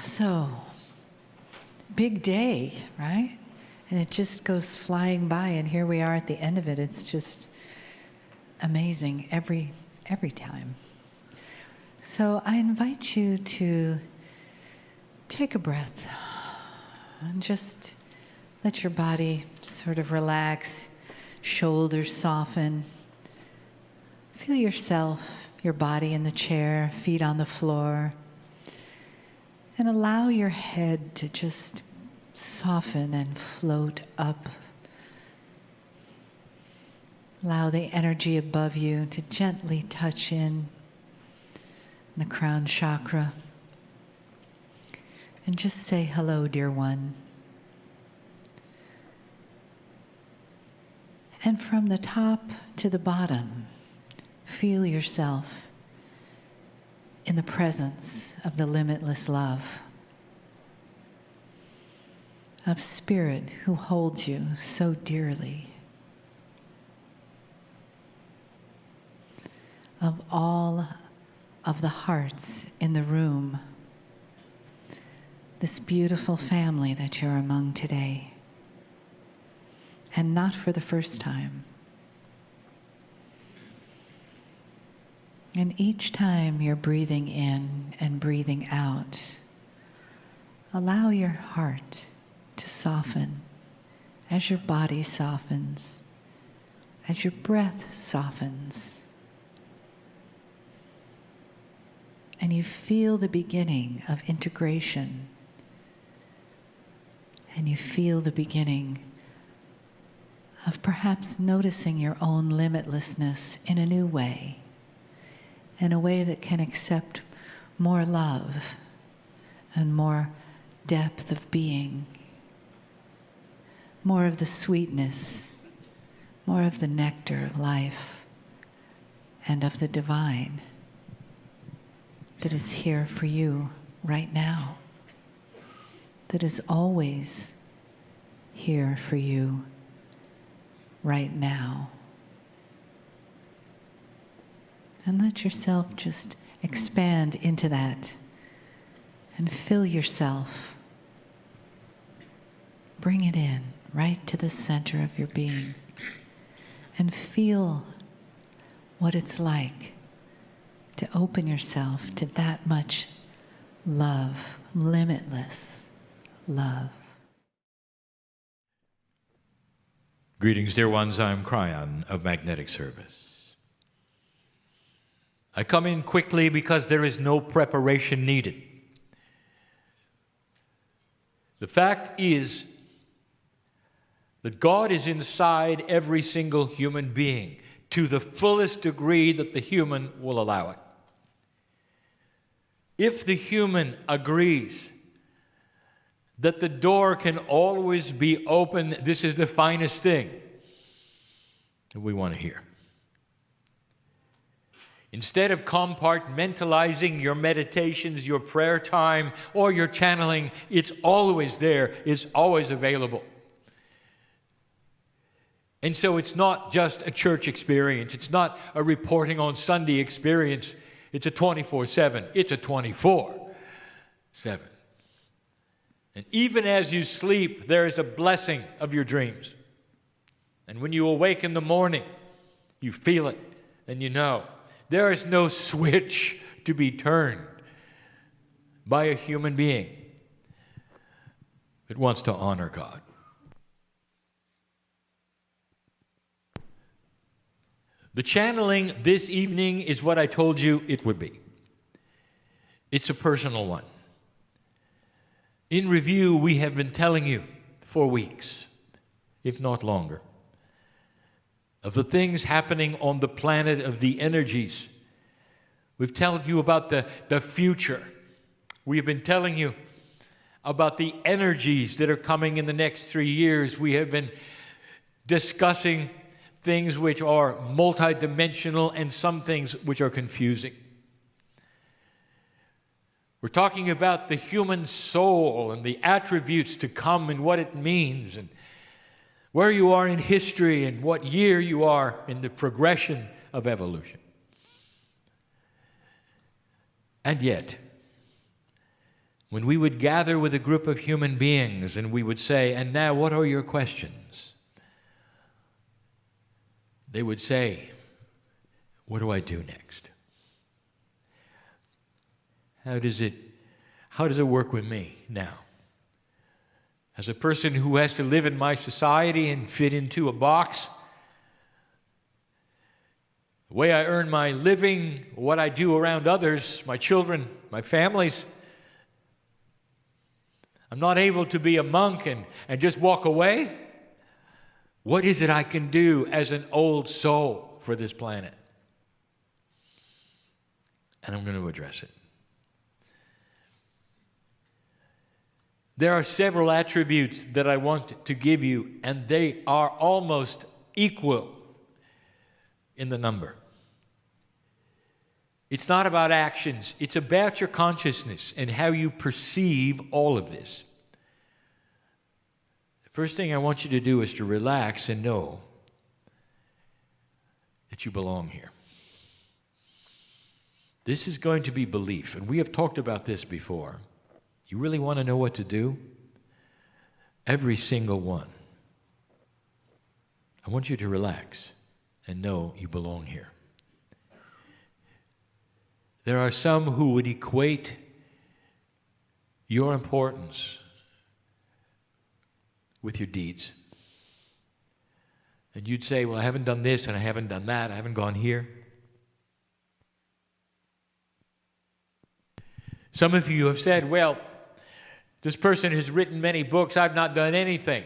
So, big day, right? And it just goes flying by, and here we are at the end of it. It's just amazing every time. So I invite you to take a breath and just let your body sort of relax, shoulders soften. Feel yourself, your body in the chair, feet on the floor. And allow your head to just soften and float up. Allow the energy above you to gently touch in the crown chakra. And just say hello, dear one. And from the top to the bottom, feel yourself in the presence of the limitless love of Spirit who holds you so dearly, of all of the hearts in the room, this beautiful family that you're among today, and not for the first time. And each time you're breathing in and breathing out, allow your heart to soften as your body softens, as your breath softens. And you feel the beginning of integration. And you feel the beginning of perhaps noticing your own limitlessness in a new way. In a way that can accept more love and more depth of being, more of the sweetness, more of the nectar of life and of the divine that is here for you right now, that is always here for you right now. And let yourself just expand into that and fill yourself. Bring it in right to the center of your being and feel what it's like to open yourself to that much love, limitless love. Greetings, dear ones. I'm Kryon of Magnetic Service. I come in quickly because there is no preparation needed. The fact is that God is inside every single human being to the fullest degree that the human will allow it. If the human agrees that the door can always be open, this is the finest thing that we want to hear. Instead of compartmentalizing your meditations, your prayer time, or your channeling, it's always there, it's always available. And so it's not just a church experience, it's not a reporting on Sunday experience, it's a 24/7, it's a 24/7. And even as you sleep, there is a blessing of your dreams. And when you awake in the morning, you feel it and you know. There is no switch to be turned by a human being that wants to honor God. The channeling this evening is what I told you it would be. It's a personal one. In review, we have been telling you for weeks, if not longer, of the things happening on the planet, of the energies. We've told you about the future. We've been telling you about the energies that are coming in the next 3 years. We have been discussing things which are multidimensional and some things which are confusing. We're talking about the human soul and the attributes to come and what it means and where you are in history and what year you are in the progression of evolution. And yet, when we would gather with a group of human beings and we would say, "And now, what are your questions?" They would say, "What do I do next? How does it work with me now? As a person who has to live in my society and fit into a box, the way I earn my living, what I do around others, my children, my families, I'm not able to be a monk and just walk away. What is it I can do as an old soul for this planet?" And I'm going to address it. There are several attributes that I want to give you, and they are almost equal in the number. It's not about actions. It's about your consciousness and how you perceive all of this. The first thing I want you to do is to relax and know that you belong here. This is going to be belief, and we have talked about this before. You really want to know what to do? Every single one. I want you to relax and know you belong here. There are some who would equate your importance with your deeds. And you'd say, "Well, I haven't done this and I haven't done that. I haven't gone here." Some of you have said, "Well, this person has written many books. I've not done anything."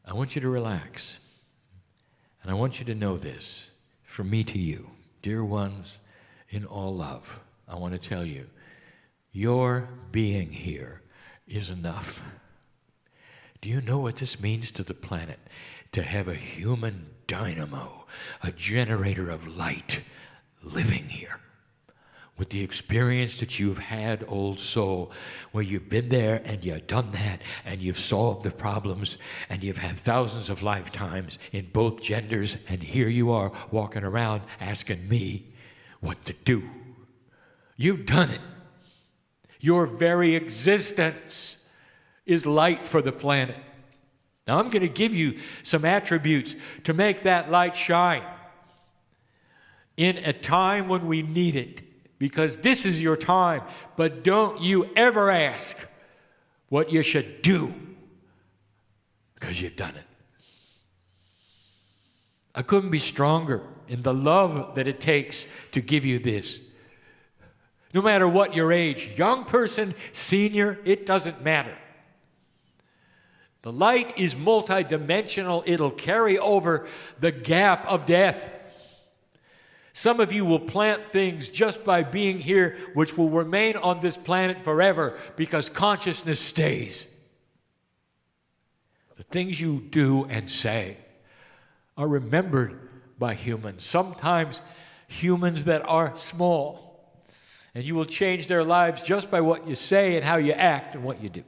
I want you to relax. And I want you to know this. From me to you, dear ones, in all love, I want to tell you, your being here is enough. Do you know what this means to the planet? To have a human dynamo, a generator of light, living here. With the experience that you've had, old soul, where you've been there and you've done that and you've solved the problems and you've had thousands of lifetimes in both genders, and here you are walking around asking me what to do. You've done it. Your very existence is light for the planet. Now I'm going to give you some attributes to make that light shine in a time when we need it. Because this is your time. But don't you ever ask what you should do, because you've done it. I couldn't be stronger in the love that it takes to give you this. No matter what your age, young person, senior, it doesn't matter. The light is multidimensional. It'll carry over the gap of death. Some of you will plant things just by being here, which will remain on this planet forever, because consciousness stays. The things you do and say are remembered by humans, sometimes humans that are small. And you will change their lives just by what you say and how you act and what you do.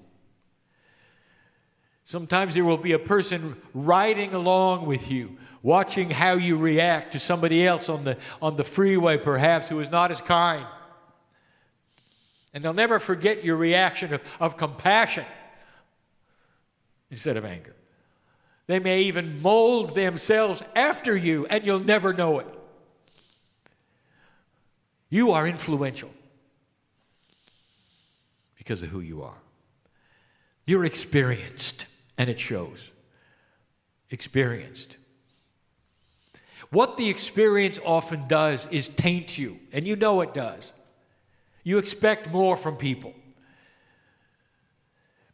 Sometimes there will be a person riding along with you, watching how you react to somebody else on the freeway, perhaps, who is not as kind. And they'll never forget your reaction of compassion instead of anger. They may even mold themselves after you, and you'll never know it. You are influential because of who you are. You're experienced, and it shows. Experienced. What the experience often does is taint you, and you know it does. You expect more from people.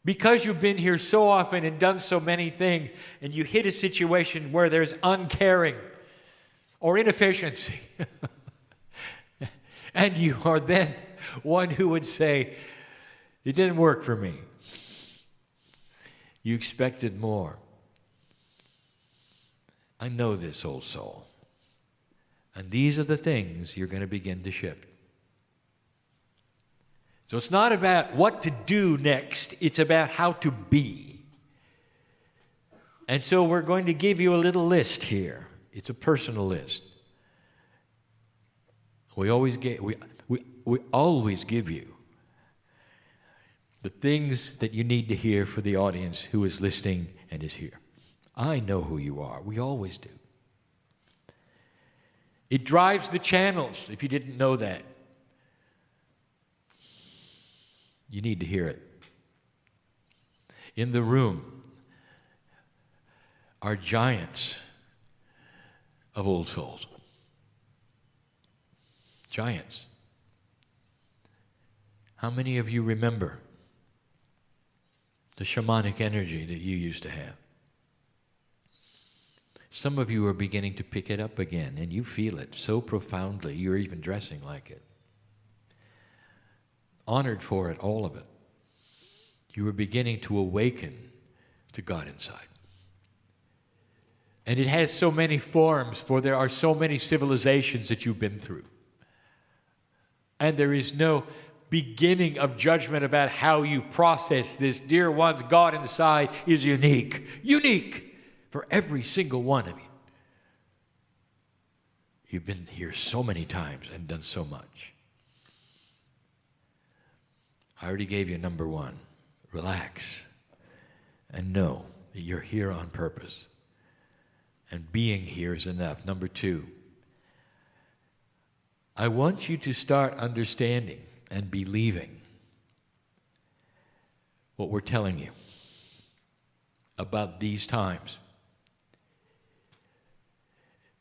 Because you've been here so often and done so many things, and you hit a situation where there's uncaring or inefficiency, and you are then one who would say, "It didn't work for me." You expected more. I know this, old soul. And these are the things you're going to begin to shift. So it's not about what to do next. It's about how to be. And so we're going to give you a little list here. It's a personal list. We always give you the things that you need to hear for the audience who is listening and is here. I know who you are. We always do. It drives the channels, if you didn't know that. You need to hear it. In the room are giants of old souls. Giants. How many of you remember the shamanic energy that you used to have? Some of you are beginning to pick it up again, and you feel it so profoundly, you're even dressing like it. Honored for it, all of it. You are beginning to awaken to God inside. And it has so many forms, for there are so many civilizations that you've been through. And there is no beginning of judgment about how you process this. Dear ones, God inside is unique. Unique for every single one of you. You've been here so many times and done so much. I already gave you number one. Relax and know that you're here on purpose. And being here is enough. Number two, I want you to start understanding and believing what we're telling you about these times.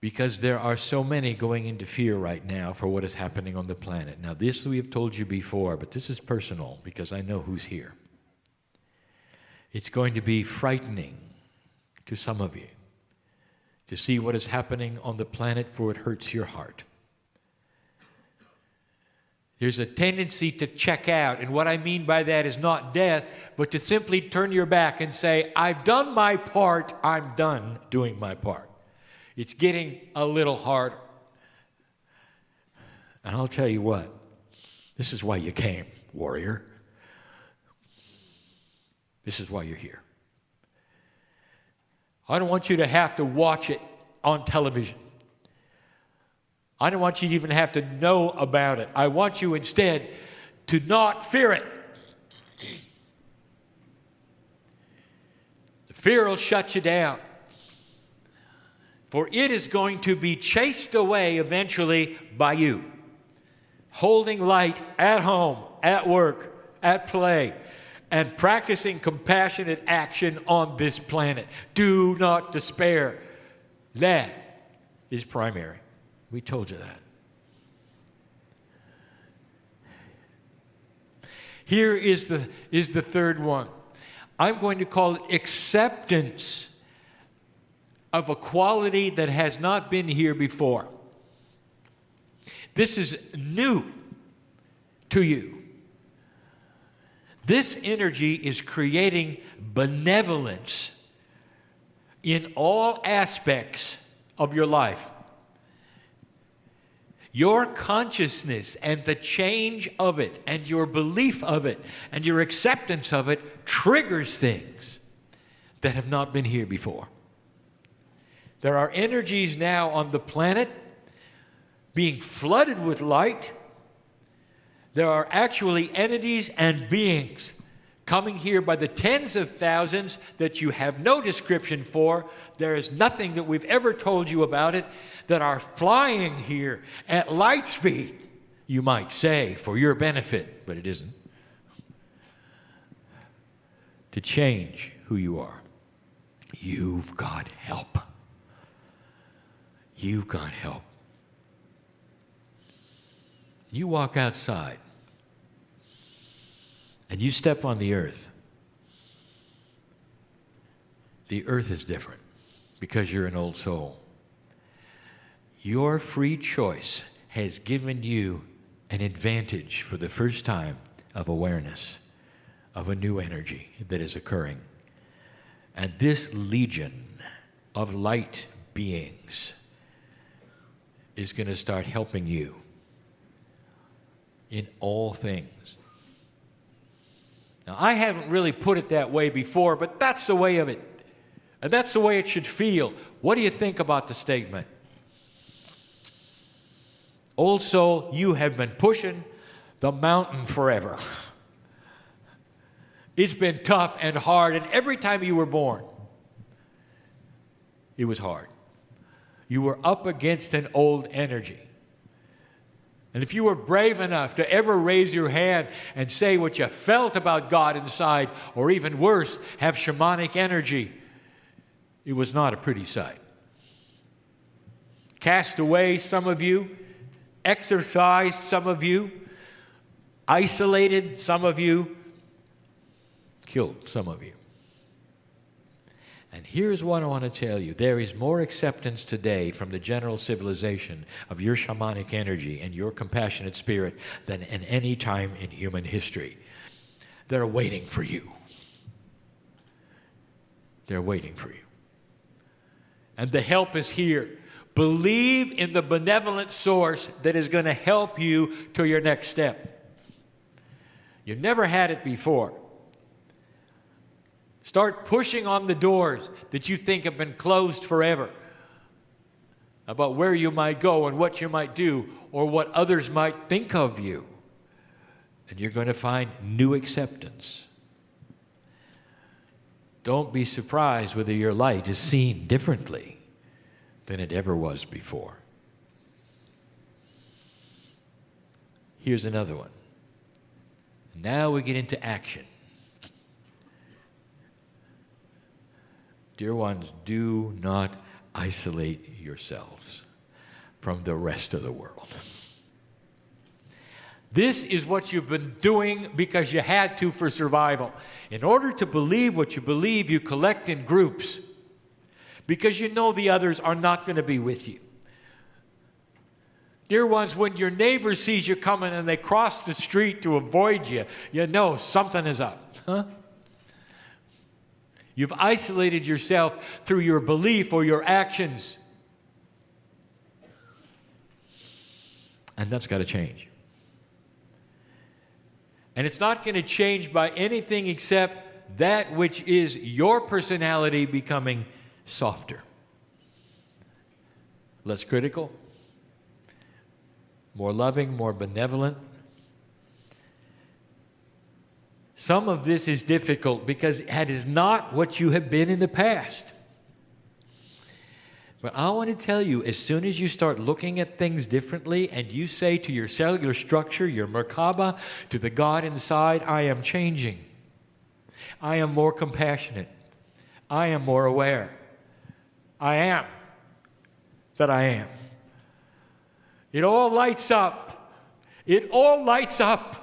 Because there are so many going into fear right now for what is happening on the planet. Now, this we have told you before, but this is personal because I know who's here. It's going to be frightening to some of you to see what is happening on the planet, for it hurts your heart. There's a tendency to check out, and what I mean by that is not death, but to simply turn your back and say, I've done my part, I'm done doing my part. It's getting a little harder. And I'll tell you what, this is why you came, warrior. This is why you're here. I don't want you to have to watch it on television. I don't want you to even have to know about it. I want you instead to not fear it. The fear will shut you down. For it is going to be chased away eventually by you. Holding light at home, at work, at play, and practicing compassionate action on this planet. Do not despair. That is primary. We told you that. Here is the third one. I'm going to call it acceptance of a quality that has not been here before. This is new to you. This energy is creating benevolence in all aspects of your life. Your consciousness and the change of it and your belief of it and your acceptance of it triggers things that have not been here before. There are energies now on the planet being flooded with light. There are actually entities and beings coming here by the tens of thousands that you have no description for. There is nothing that we've ever told you about it, that are flying here at light speed, you might say, for your benefit, but it isn't, to change who you are. You've got help. You've got help. You walk outside and you step on the earth. The earth is different because you're an old soul. Your free choice has given you an advantage for the first time of awareness of a new energy that is occurring. And this legion of light beings is going to start helping you in all things. Now, I haven't really put it that way before, but that's the way of it. And that's the way it should feel. What do you think about the statement? Old soul, you have been pushing the mountain forever. It's been tough and hard, and every time you were born, it was hard. You were up against an old energy. And if you were brave enough to ever raise your hand and say what you felt about God inside, or even worse, have shamanic energy, it was not a pretty sight. Cast away, some of you, exorcised, some of you, isolated, some of you, killed, some of you. And here's what I want to tell you. There is more acceptance today from the general civilization of your shamanic energy and your compassionate spirit than in any time in human history. They're waiting for you. They're waiting for you. And the help is here. Believe in the benevolent source that is going to help you to your next step. You never had it before. Start pushing on the doors that you think have been closed forever about where you might go and what you might do or what others might think of you. And you're going to find new acceptance. Don't be surprised whether your light is seen differently than it ever was before. Here's another one. Now we get into action. Dear ones, do not isolate yourselves from the rest of the world. This is what you've been doing because you had to for survival. In order to believe what you believe, you collect in groups because you know the others are not going to be with you. Dear ones, when your neighbor sees you coming and they cross the street to avoid you, you know something is up. Huh? You've isolated yourself through your belief or your actions. And that's got to change. And it's not going to change by anything except that which is your personality becoming softer. Less critical, more loving, more benevolent. Some of this is difficult because it is not what you have been in the past. But I want to tell you, as soon as you start looking at things differently and you say to your cellular structure, your Merkaba, to the God inside, I am changing. I am more compassionate. I am more aware. I am that I am. It all lights up. It all lights up.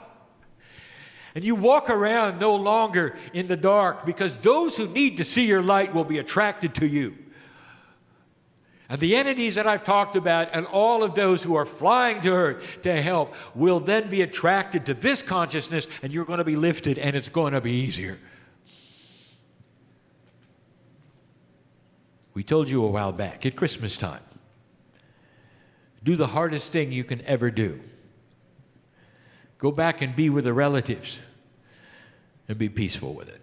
And you walk around no longer in the dark because those who need to see your light will be attracted to you. And the entities that I've talked about and all of those who are flying to earth to help will then be attracted to this consciousness, and you're going to be lifted and it's going to be easier. We told you a while back at Christmas time, do the hardest thing you can ever do. Go back and be with the relatives and be peaceful with it.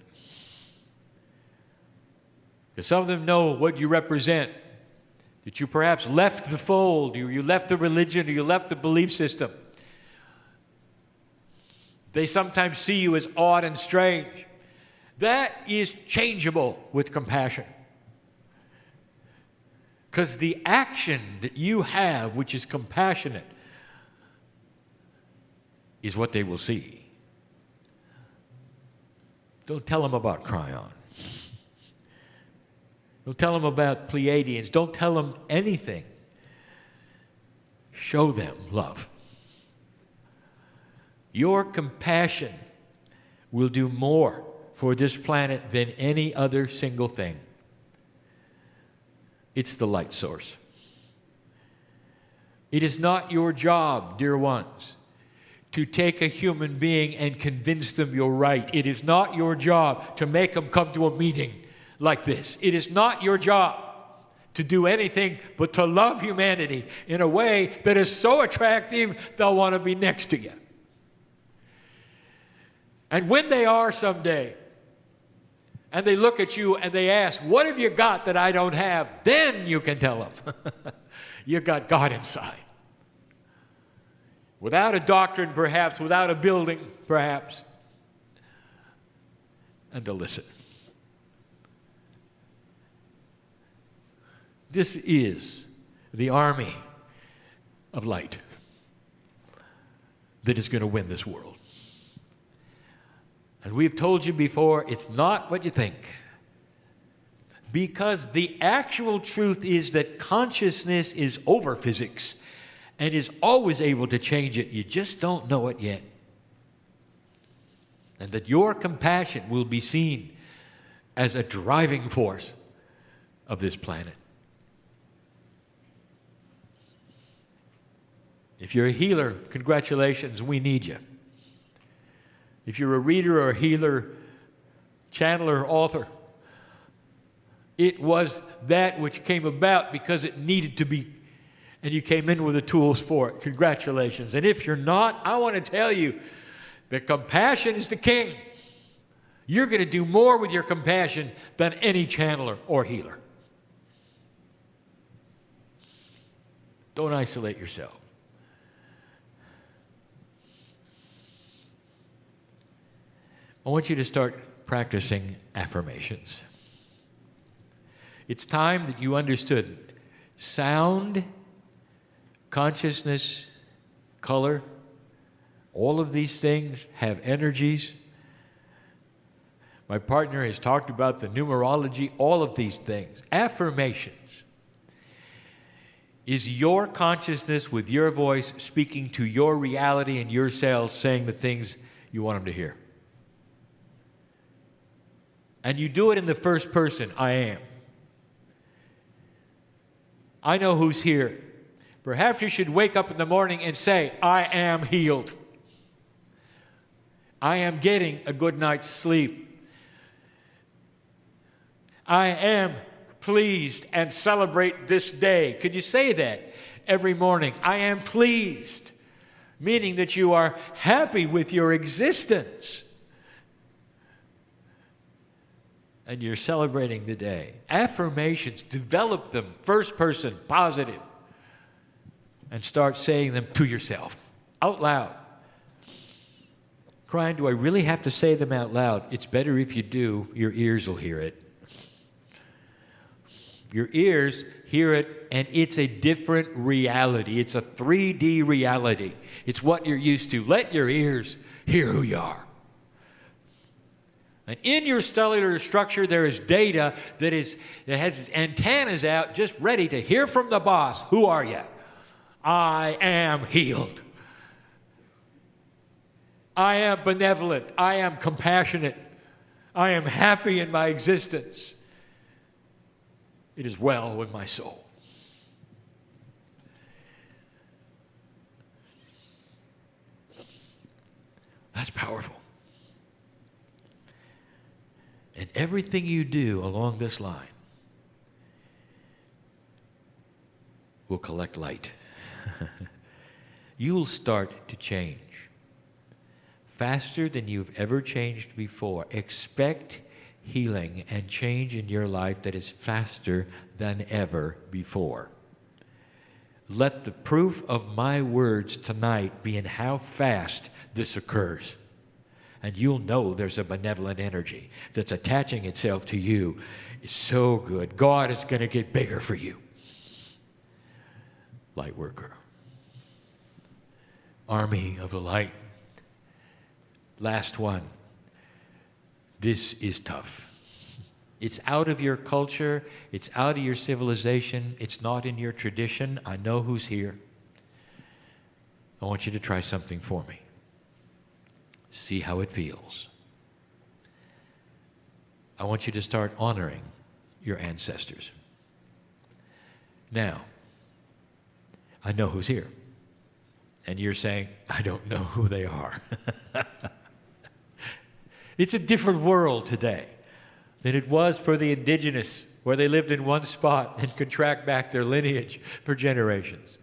Because some of them know what you represent, that you perhaps left the fold, or you left the religion, or you left the belief system. They sometimes see you as odd and strange. That is changeable with compassion. Because the action that you have, which is compassionate, is what they will see. Don't tell them about Kryon. Don't tell them about Pleiadians. Don't tell them anything. Show them love. Your compassion will do more for this planet than any other single thing. It's the light source. It is not your job, dear ones, to take a human being and convince them you're right. It is not your job to make them come to a meeting like this. It is not your job to do anything but to love humanity in a way that is so attractive they'll want to be next to you. And when they are someday, and they look at you and they ask, what have you got that I don't have? Then you can tell them, you got God inside. without a doctrine perhaps, without a building perhaps, and to listen. This is the army of light that is going to win this world. And we've told you before, it's not what you think. Because the actual truth is that consciousness is over physics and is always able to change it. You just don't know it yet. And that your compassion will be seen as a driving force of this planet. If you're a healer, congratulations, we need you. If you're a reader or a healer, channeler, author, it was that which came about because it needed to be, and you came in with the tools for it. Congratulations. And if you're not, I want to tell you that compassion is the king. You're going to do more with your compassion than any channeler or healer. Don't isolate yourself. I want you to start practicing affirmations. It's time that you understood sound, consciousness, color, all of these things have energies. My partner has talked about the numerology, all of these things. Affirmations is your consciousness with your voice speaking to your reality and your cells, saying the things you want them to hear. And you do it in the first person, I am. I know who's here. Perhaps you should wake up in the morning and say, I am healed. I am getting a good night's sleep. I am pleased and celebrate this day. Could you say that every morning? I am pleased, meaning that you are happy with your existence. And you're celebrating the day. Affirmations, develop them, first person, positive, and start saying them to yourself, out loud. Kryon, do I really have to say them out loud? It's better if you do. Your ears will hear it. Your ears hear it, and it's a different reality. It's a 3D reality. It's what you're used to. Let your ears hear who you are. And in your cellular structure, there is data that has its antennas out, just ready to hear from the boss. Who are you? I am healed. I am benevolent. I am compassionate. I am happy in my existence. It is well with my soul. That's powerful. And everything you do along this line will collect light. You will start to change faster than you've ever changed before. Expect healing and change in your life that is faster than ever before. Let the proof of my words tonight be in how fast this occurs. And you'll know there's a benevolent energy that's attaching itself to you. It's so good. God is going to get bigger for you. Light worker. Army of the light. Last one. This is tough. It's out of your culture. It's out of your civilization. It's not in your tradition. I know who's here. I want you to try something for me. See how it feels. I want you to start honoring your ancestors. Now, I know who's here. And you're saying, I don't know who they are. It's a different world today than it was for the indigenous, where they lived in one spot and could track back their lineage for generations.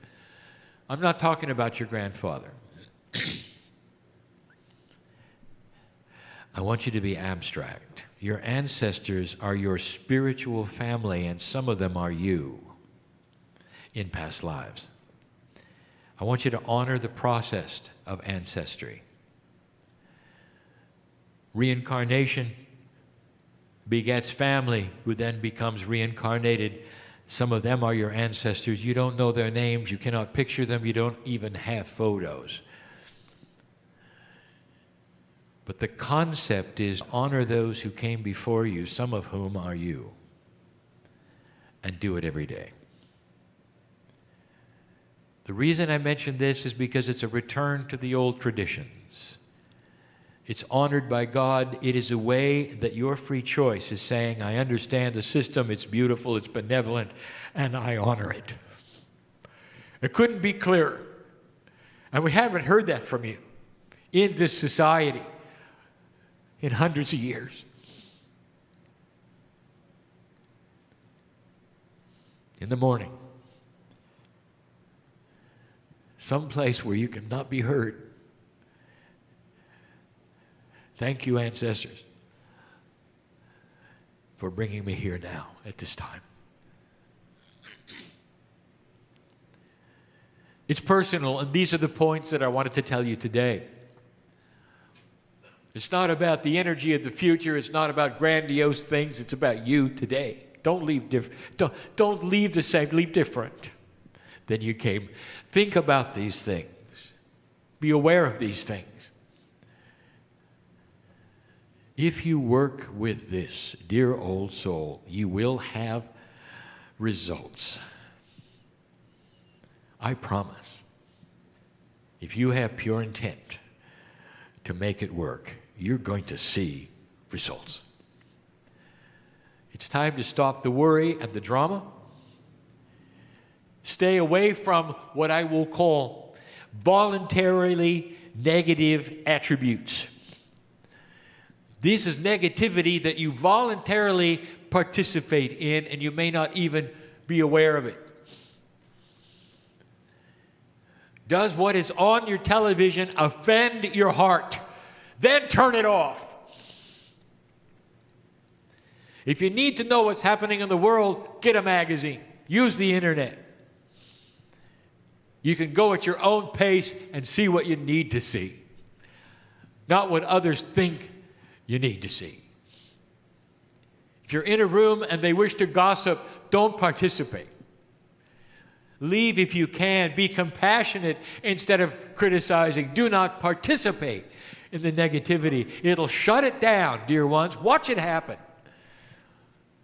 I'm not talking about your grandfather. I want you to be abstract. Your ancestors are your spiritual family, and some of them are you in past lives. I want you to honor the process of ancestry. Reincarnation begets family, who then becomes reincarnated. Some of them are your ancestors. You don't know their names. You cannot picture them. You don't even have photos. But the concept is honor those who came before you, some of whom are you, and do it every day. The reason I mention this is because it's a return to the old traditions. It's honored by God. It is a way that your free choice is saying, I understand the system, it's beautiful, it's benevolent, and I honor it. It couldn't be clearer. And we haven't heard that from you in this society in hundreds of years. In the morning, someplace where you cannot be heard. Thank you, ancestors, for bringing me here now at this time. It's personal, and these are the points that I wanted to tell you today. It's not about the energy of the future. It's not about grandiose things. It's about you today. Don't leave don't leave the same. Leave different than you came. Think about these things. Be aware of these things. If you work with this, dear old soul, you will have results. I promise. If you have pure intent to make it work, you're going to see results. It's time to stop the worry and the drama. Stay away from what I will call voluntarily negative attributes. This is negativity that you voluntarily participate in, and you may not even be aware of it. Does what is on your television offend your heart? Then turn it off. If you need to know what's happening in the world, get a magazine. Use the internet. You can go at your own pace and see what you need to see, not what others think you need to see. If you're in a room and they wish to gossip, don't participate. Leave if you can. Be compassionate instead of criticizing. Do not participate in the negativity. It'll shut it down, dear ones. Watch it happen.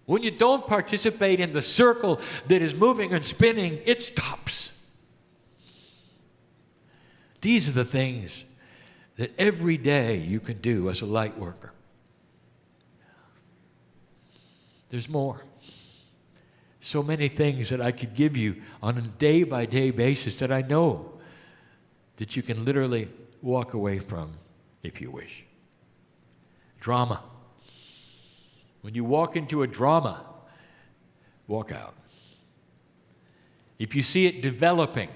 When you don't participate in the circle that is moving and spinning, it stops. These are the things that every day you can do as a light worker. There's more. So many things that I could give you on a day-by-day basis that I know that you can literally walk away from if you wish. Drama. When you walk into a drama, walk out. If you see it developing,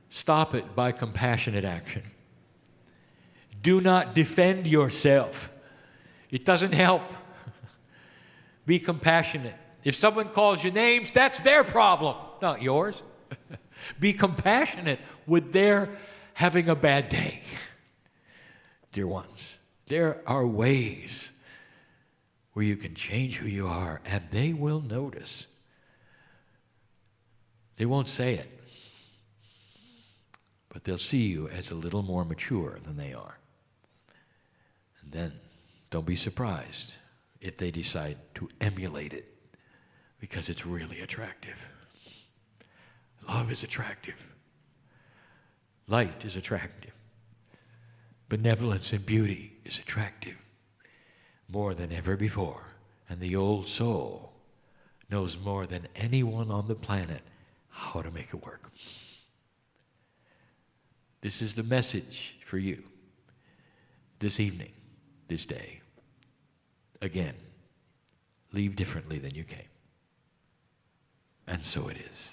stop it by compassionate action. Do not defend yourself. It doesn't help. Be compassionate. If someone calls you names, that's their problem, not yours. Be compassionate with their having a bad day. Dear ones, there are ways where you can change who you are, and they will notice. They won't say it, but they'll see you as a little more mature than they are. And then don't be surprised if they decide to emulate it, because it's really attractive. Love is attractive. Light is attractive. Benevolence and beauty is attractive more than ever before. And the old soul knows more than anyone on the planet how to make it work. This is the message for you this evening, this day. Again, leave differently than you came. And so it is.